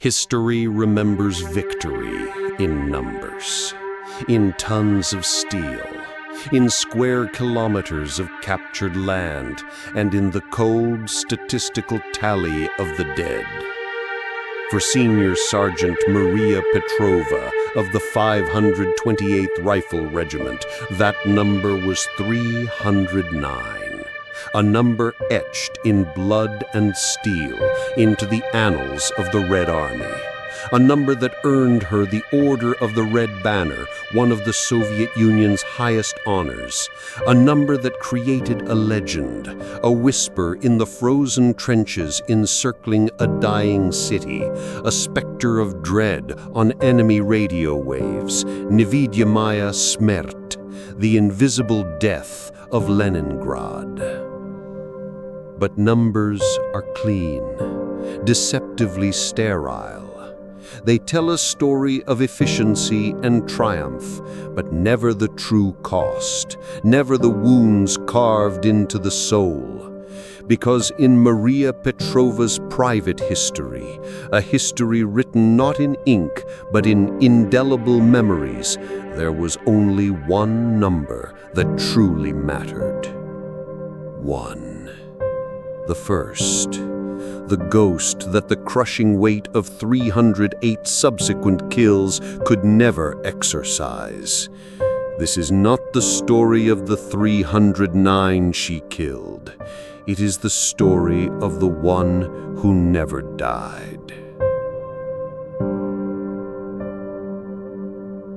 History remembers victory in numbers, in tons of steel, in square kilometers of captured land, and in the cold statistical tally of the dead. For Senior Sergeant Maria Petrova of the 528th Rifle Regiment, that number was 309, a number etched in blood and steel into the annals of the Red Army, a number that earned her the Order of the Red Banner, one of the Soviet Union's highest honors, a number that created a legend, a whisper in the frozen trenches encircling a dying city, a specter of dread on enemy radio waves, Nevidyamaya Smert, the invisible death of Leningrad. But numbers are clean, deceptively sterile. They tell a story of efficiency and triumph, but never the true cost, never the wounds carved into the soul. Because in Maria Petrova's private history, a history written not in ink, but in indelible memories, there was only one number that truly mattered. 1. The first. The ghost that the crushing weight of 308 subsequent kills could never exorcise. This is not the story of the 309 she killed. It is the story of the one who never died.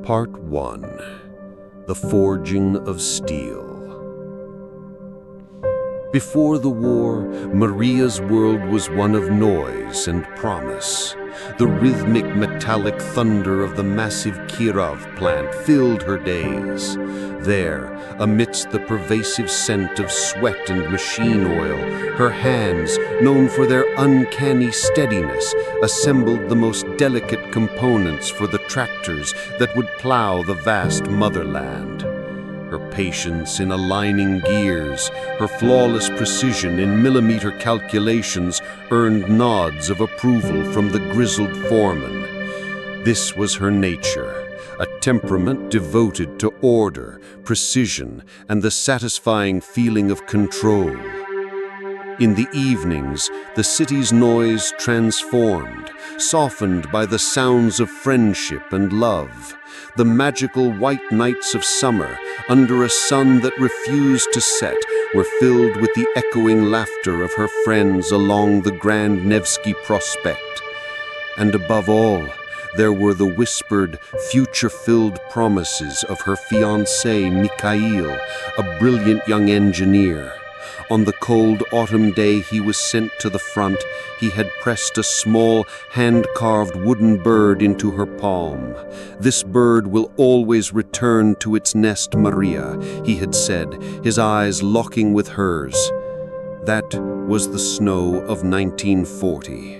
Part 1. The Forging of Steel. Before the war, Maria's world was one of noise and promise. The rhythmic metallic thunder of the massive Kirov plant filled her days. There, amidst the pervasive scent of sweat and machine oil, her hands, known for their uncanny steadiness, assembled the most delicate components for the tractors that would plow the vast motherland. Her patience in aligning gears, her flawless precision in millimeter calculations earned nods of approval from the grizzled foreman. This was her nature, a temperament devoted to order, precision, and the satisfying feeling of control. In the evenings, the city's noise transformed, softened by the sounds of friendship and love. The magical white nights of summer, under a sun that refused to set, were filled with the echoing laughter of her friends along the Grand Nevsky Prospect. And above all, there were the whispered, future-filled promises of her fiancé, Mikhail, a brilliant young engineer. On the cold autumn day he was sent to the front, he had pressed a small, hand-carved wooden bird into her palm. "This bird will always return to its nest, Maria," he had said, his eyes locking with hers. That was the snow of 1940.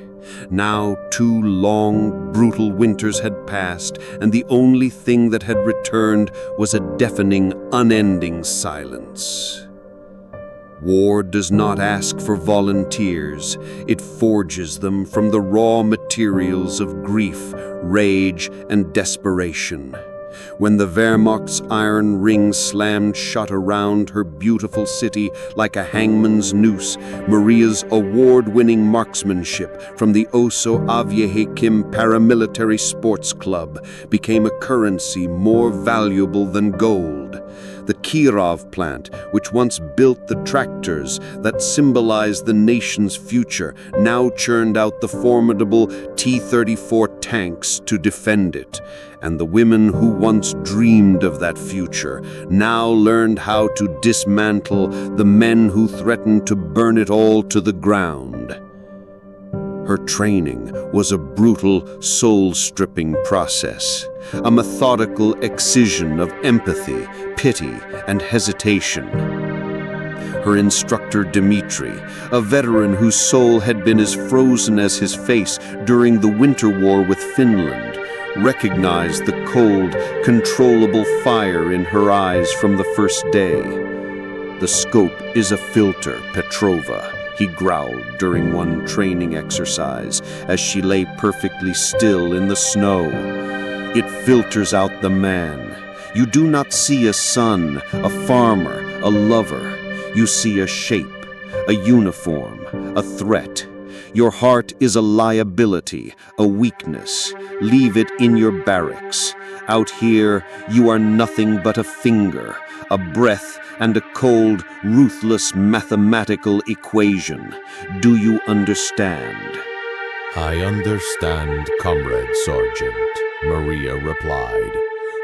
Now 2 long, brutal winters had passed, and the only thing that had returned was a deafening, unending silence. War does not ask for volunteers. It forges them from the raw materials of grief, rage, and desperation. When the Wehrmacht's iron ring slammed shut around her beautiful city like a hangman's noose, Maria's award-winning marksmanship from the Oso Aviehekim Paramilitary Sports Club became a currency more valuable than gold. The Kirov plant, which once built the tractors that symbolized the nation's future, now churned out the formidable T-34 tanks to defend it. And the women who once dreamed of that future now learned how to dismantle the men who threatened to burn it all to the ground. Her training was a brutal, soul-stripping process, a methodical excision of empathy, pity, and hesitation. Her instructor, Dmitri, a veteran whose soul had been as frozen as his face during the Winter War with Finland, recognized the cold, controllable fire in her eyes from the first day. "The scope is a filter, Petrova," he growled during one training exercise as she lay perfectly still in the snow. It filters out the man. You do not see a son, a farmer, a lover. You see a shape, a uniform, a threat. Your heart is a liability, a weakness. Leave it in your barracks. Out here, you are nothing but a finger, a breath, and a cold, ruthless mathematical equation. Do you understand? "I understand, Comrade Sergeant," Maria replied.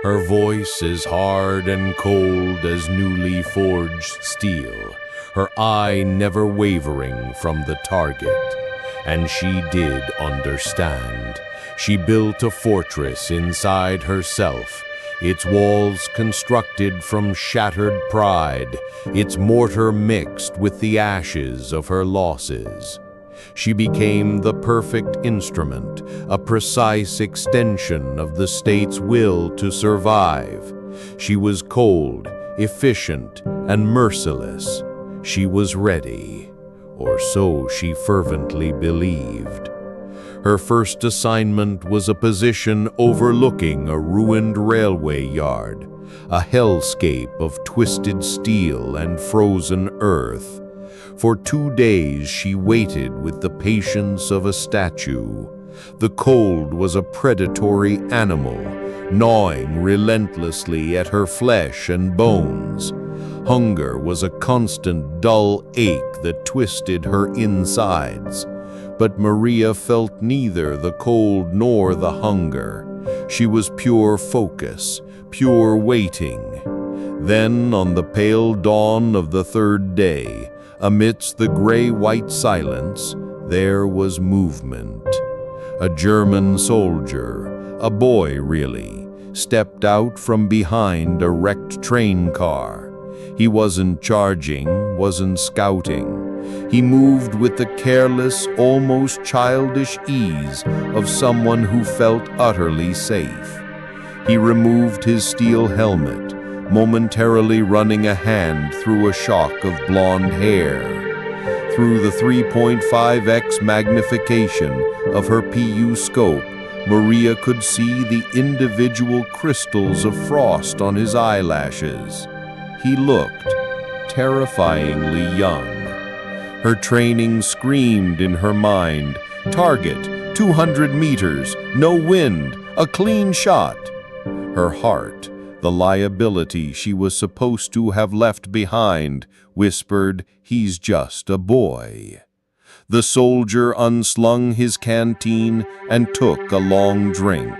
Her voice as hard and cold as newly forged steel, her eye never wavering from the target. And she did understand. She built a fortress inside herself, its walls constructed from shattered pride, its mortar mixed with the ashes of her losses. She became the perfect instrument, a precise extension of the state's will to survive. She was cold, efficient, and merciless. She was ready, or so she fervently believed. Her first assignment was a position overlooking a ruined railway yard, a hellscape of twisted steel and frozen earth. For 2 days she waited with the patience of a statue. The cold was a predatory animal, gnawing relentlessly at her flesh and bones. Hunger was a constant dull ache that twisted her insides. But Maria felt neither the cold nor the hunger. She was pure focus, pure waiting. Then, on the pale dawn of the 3rd day, amidst the gray-white silence, there was movement. A German soldier, a boy really, stepped out from behind a wrecked train car. He wasn't charging, wasn't scouting. He moved with the careless, almost childish ease of someone who felt utterly safe. He removed his steel helmet, momentarily running a hand through a shock of blonde hair. Through the 3.5x magnification of her PU scope, Maria could see the individual crystals of frost on his eyelashes. He looked terrifyingly young. Her training screamed in her mind, "Target, 200 meters, no wind, a clean shot." Her heart, the liability she was supposed to have left behind, whispered, "He's just a boy." The soldier unslung his canteen and took a long drink.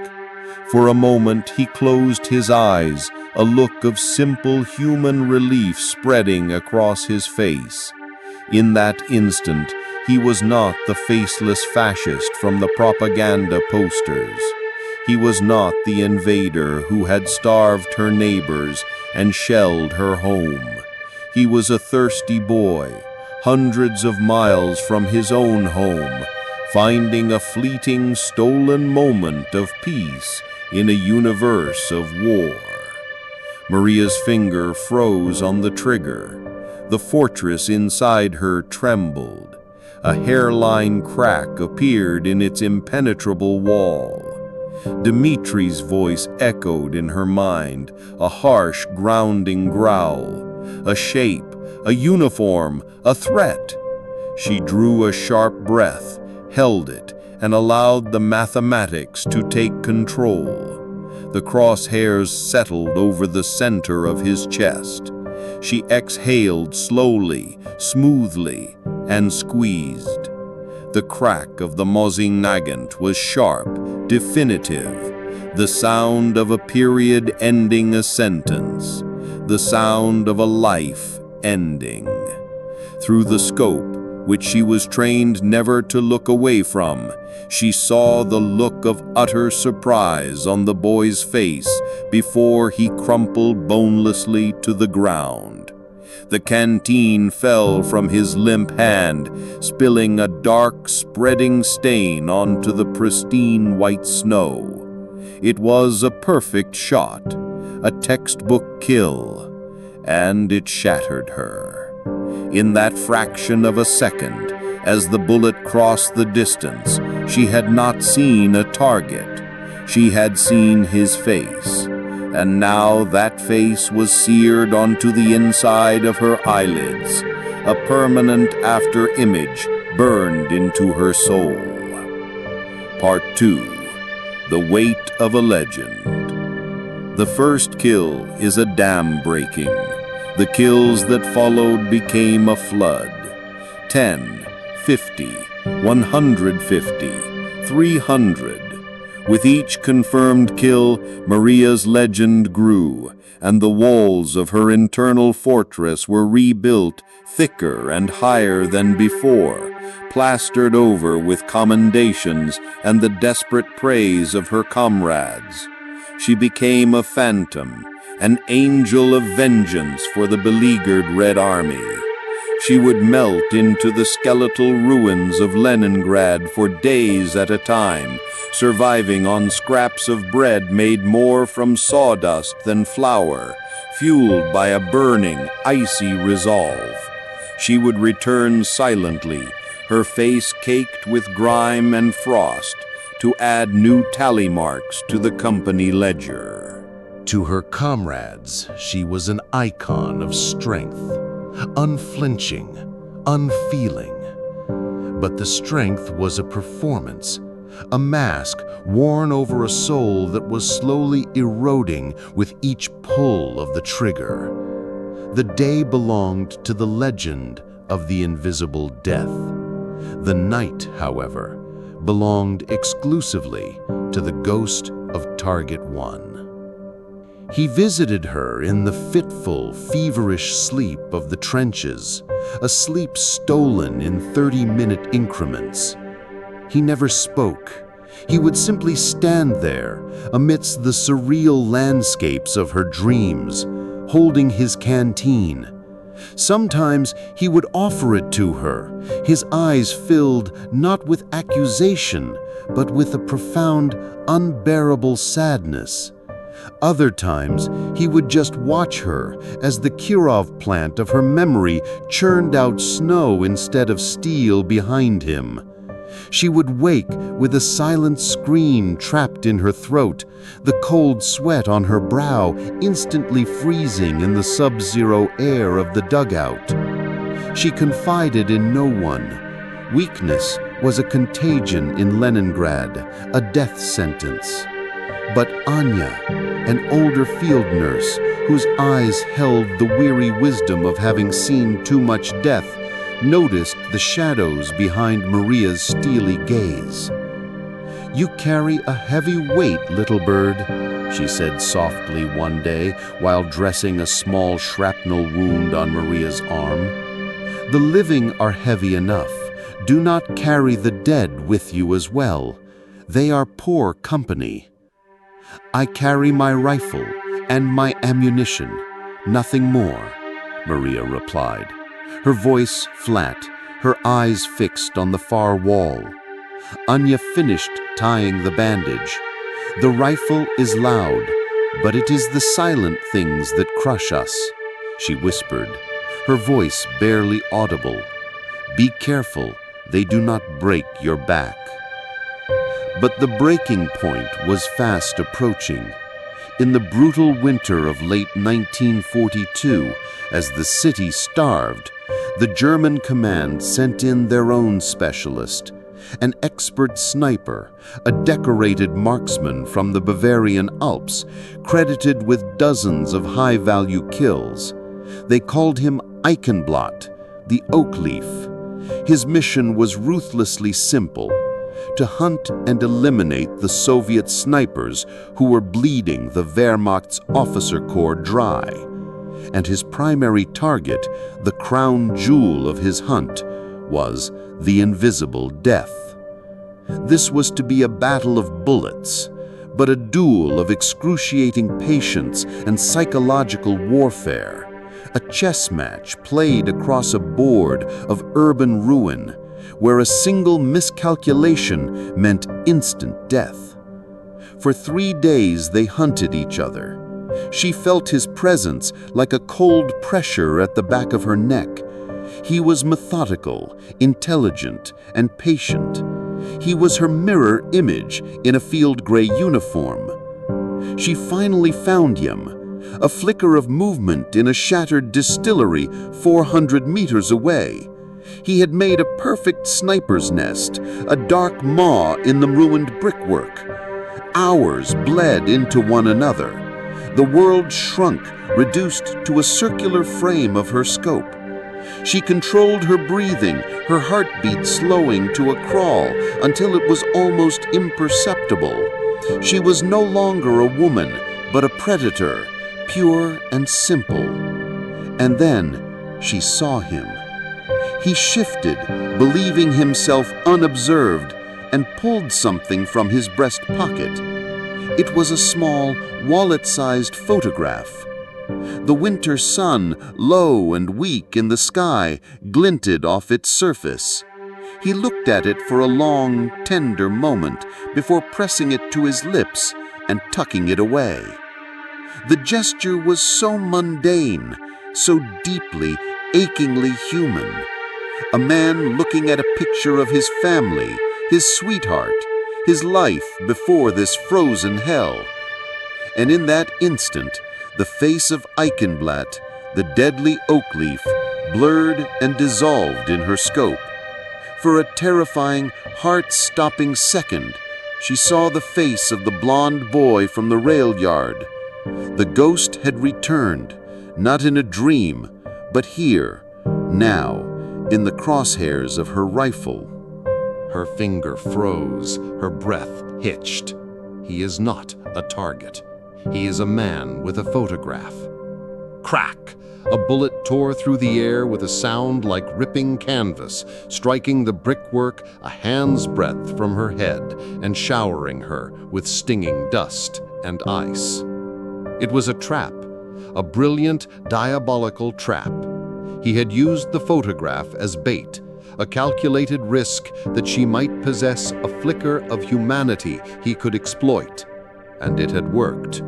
For a moment he closed his eyes, a look of simple human relief spreading across his face. In that instant, he was not the faceless fascist from the propaganda posters. He was not the invader who had starved her neighbors and shelled her home. He was a thirsty boy, hundreds of miles from his own home, finding a fleeting, stolen moment of peace in a universe of war. Maria's finger froze on the trigger. The fortress inside her trembled. A hairline crack appeared in its impenetrable wall. Dimitri's voice echoed in her mind, a harsh, grounding growl. A shape, a uniform, a threat. She drew a sharp breath, held it, and allowed the mathematics to take control. The crosshairs settled over the center of his chest. She exhaled slowly, smoothly, and squeezed. The crack of the Mosin Nagant was sharp, definitive, the sound of a period ending a sentence, the sound of a life ending. Through the scope, which she was trained never to look away from, she saw the look of utter surprise on the boy's face before he crumpled bonelessly to the ground. The canteen fell from his limp hand, spilling a dark, spreading stain onto the pristine white snow. It was a perfect shot, a textbook kill, and it shattered her. In that fraction of a second, as the bullet crossed the distance, she had not seen a target. She had seen his face, and now that face was seared onto the inside of her eyelids, a permanent after-image burned into her soul. Part 2. The Weight of a Legend. The first kill is a dam breaking. The kills that followed became a flood. 10, 50, 150, 300. With each confirmed kill, Maria's legend grew, and the walls of her internal fortress were rebuilt thicker and higher than before, plastered over with commendations and the desperate praise of her comrades. She became a phantom, an angel of vengeance for the beleaguered Red Army. She would melt into the skeletal ruins of Leningrad for days at a time, surviving on scraps of bread made more from sawdust than flour, fueled by a burning, icy resolve. She would return silently, her face caked with grime and frost, to add new tally marks to the company ledger. To her comrades, she was an icon of strength, unflinching, unfeeling. But the strength was a performance, a mask worn over a soul that was slowly eroding with each pull of the trigger. The day belonged to the legend of the invisible death. The night, however, belonged exclusively to the ghost of Target 1. He visited her in the fitful, feverish sleep of the trenches, a sleep stolen in 30-minute increments. He never spoke. He would simply stand there amidst the surreal landscapes of her dreams, holding his canteen. Sometimes he would offer it to her, his eyes filled not with accusation, but with a profound, unbearable sadness. Other times, he would just watch her as the Kirov plant of her memory churned out snow instead of steel behind him. She would wake with a silent scream trapped in her throat, the cold sweat on her brow instantly freezing in the sub-zero air of the dugout. She confided in no one. Weakness was a contagion in Leningrad, a death sentence. But Anya, an older field nurse whose eyes held the weary wisdom of having seen too much death, noticed the shadows behind Maria's steely gaze. "You carry a heavy weight, little bird," she said softly one day while dressing a small shrapnel wound on Maria's arm. "The living are heavy enough. Do not carry the dead with you as well. They are poor company." "I carry my rifle and my ammunition, nothing more," Maria replied, her voice flat, her eyes fixed on the far wall. Anya finished tying the bandage. "The rifle is loud, but it is the silent things that crush us," she whispered, her voice barely audible. "Be careful, they do not break your back." But the breaking point was fast approaching. In the brutal winter of late 1942, as the city starved, the German command sent in their own specialist, an expert sniper, a decorated marksman from the Bavarian Alps, credited with dozens of high-value kills. They called him Eichenblatt, the oak leaf. His mission was ruthlessly simple: to hunt and eliminate the Soviet snipers who were bleeding the Wehrmacht's officer corps dry. And his primary target, the crown jewel of his hunt, was the invisible death. This was to be a battle of bullets, but a duel of excruciating patience and psychological warfare, a chess match played across a board of urban ruin, where a single miscalculation meant instant death. For 3 days they hunted each other. She felt his presence like a cold pressure at the back of her neck. He was methodical, intelligent, and patient. He was her mirror image in a field gray uniform. She finally found him, a flicker of movement in a shattered distillery 400 meters away. He had made a perfect sniper's nest, a dark maw in the ruined brickwork. Hours bled into one another. The world shrunk, reduced to a circular frame of her scope. She controlled her breathing, her heartbeat slowing to a crawl until it was almost imperceptible. She was no longer a woman, but a predator, pure and simple. And then she saw him. He shifted, believing himself unobserved, and pulled something from his breast pocket. It was a small, wallet-sized photograph. The winter sun, low and weak in the sky, glinted off its surface. He looked at it for a long, tender moment before pressing it to his lips and tucking it away. The gesture was so mundane, so deeply, achingly human. A man looking at a picture of his family, his sweetheart, his life before this frozen hell. And in that instant, the face of Eichenblatt, the deadly oak leaf, blurred and dissolved in her scope. For a terrifying, heart-stopping second, she saw the face of the blond boy from the rail yard. The ghost had returned, not in a dream, but here, now, in the crosshairs of her rifle. Her finger froze, her breath hitched. He is not a target. He is a man with a photograph. Crack! A bullet tore through the air with a sound like ripping canvas, striking the brickwork a hand's breadth from her head and showering her with stinging dust and ice. It was a trap, a brilliant, diabolical trap. He had used the photograph as bait, a calculated risk that she might possess a flicker of humanity he could exploit. And it had worked.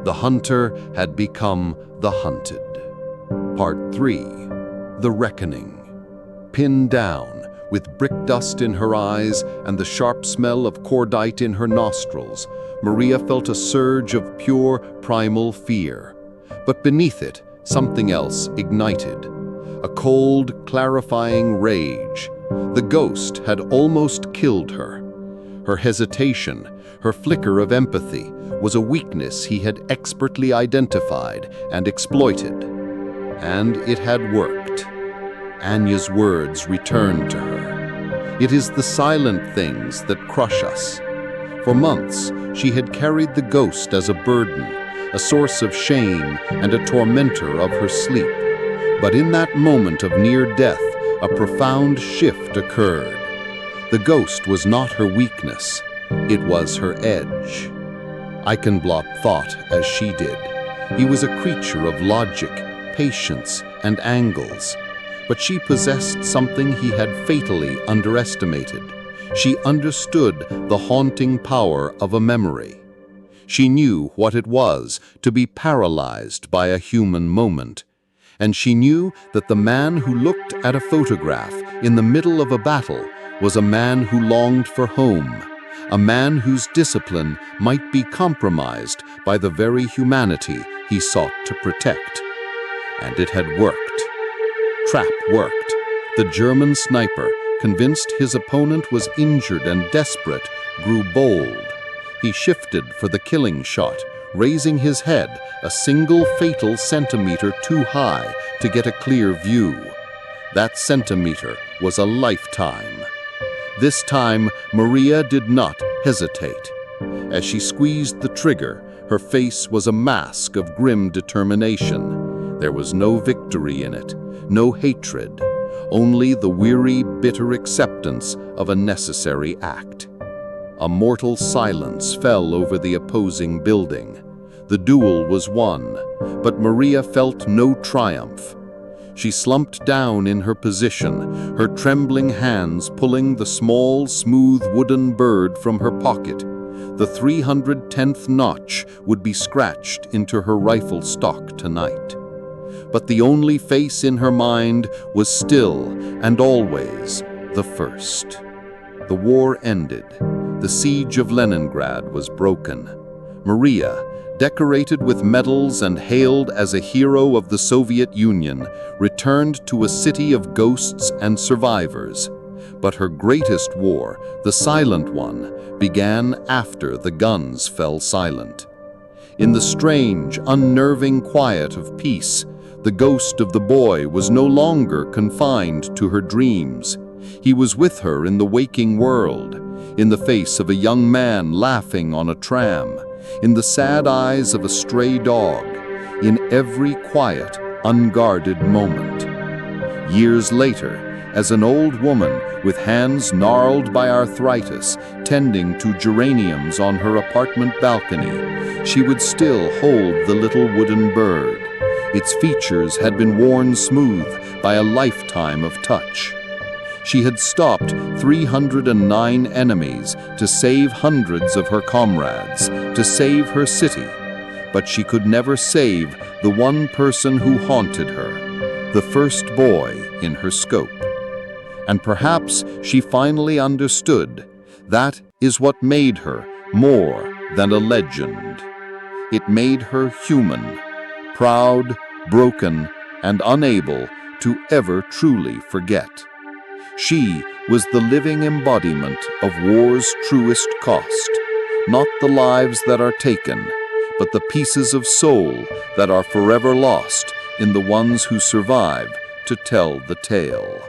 The hunter had become the hunted. Part 3. The Reckoning. Pinned down, with brick dust in her eyes and the sharp smell of cordite in her nostrils, Maria felt a surge of pure, primal fear. But beneath it, something else ignited. A cold, clarifying rage. The ghost had almost killed her. Her hesitation, her flicker of empathy, was a weakness he had expertly identified and exploited. And it had worked. Anya's words returned to her. It is the silent things that crush us. For months, she had carried the ghost as a burden, a source of shame and a tormentor of her sleep. But in that moment of near death, a profound shift occurred. The ghost was not her weakness, it was her edge. Eichenblatt thought as she did. He was a creature of logic, patience, and angles. But she possessed something he had fatally underestimated. She understood the haunting power of a memory. She knew what it was to be paralyzed by a human moment. And she knew that the man who looked at a photograph in the middle of a battle was a man who longed for home, a man whose discipline might be compromised by the very humanity he sought to protect. And it had worked. Trap worked. The German sniper, convinced his opponent was injured and desperate, grew bold. He shifted for the killing shot, raising his head a single fatal centimeter too high to get a clear view. That centimeter was a lifetime. This time, Maria did not hesitate. As she squeezed the trigger, her face was a mask of grim determination. There was no victory in it, no hatred, only the weary, bitter acceptance of a necessary act. A mortal silence fell over the opposing building. The duel was won, but Maria felt no triumph. She slumped down in her position, her trembling hands pulling the small, smooth wooden bird from her pocket. The 310th notch would be scratched into her rifle stock tonight. but the only face in her mind was still and always the first. The war ended. The Siege of Leningrad was broken. Maria, decorated with medals and hailed as a hero of the Soviet Union, returned to a city of ghosts and survivors. But her greatest war, the silent one, began after the guns fell silent. In the strange, unnerving quiet of peace, the ghost of the boy was no longer confined to her dreams. He was with her in the waking world, in the face of a young man laughing on a tram, in the sad eyes of a stray dog, in every quiet, unguarded moment. Years later, as an old woman with hands gnarled by arthritis, tending to geraniums on her apartment balcony, she would still hold the little wooden bird. Its features had been worn smooth by a lifetime of touch. She had stopped 309 enemies to save hundreds of her comrades, to save her city. But she could never save the one person who haunted her, the first boy in her scope. And perhaps she finally understood that is what made her more than a legend. It made her human, proud, broken, and unable to ever truly forget. She was the living embodiment of war's truest cost, not the lives that are taken, but the pieces of soul that are forever lost in the ones who survive to tell the tale.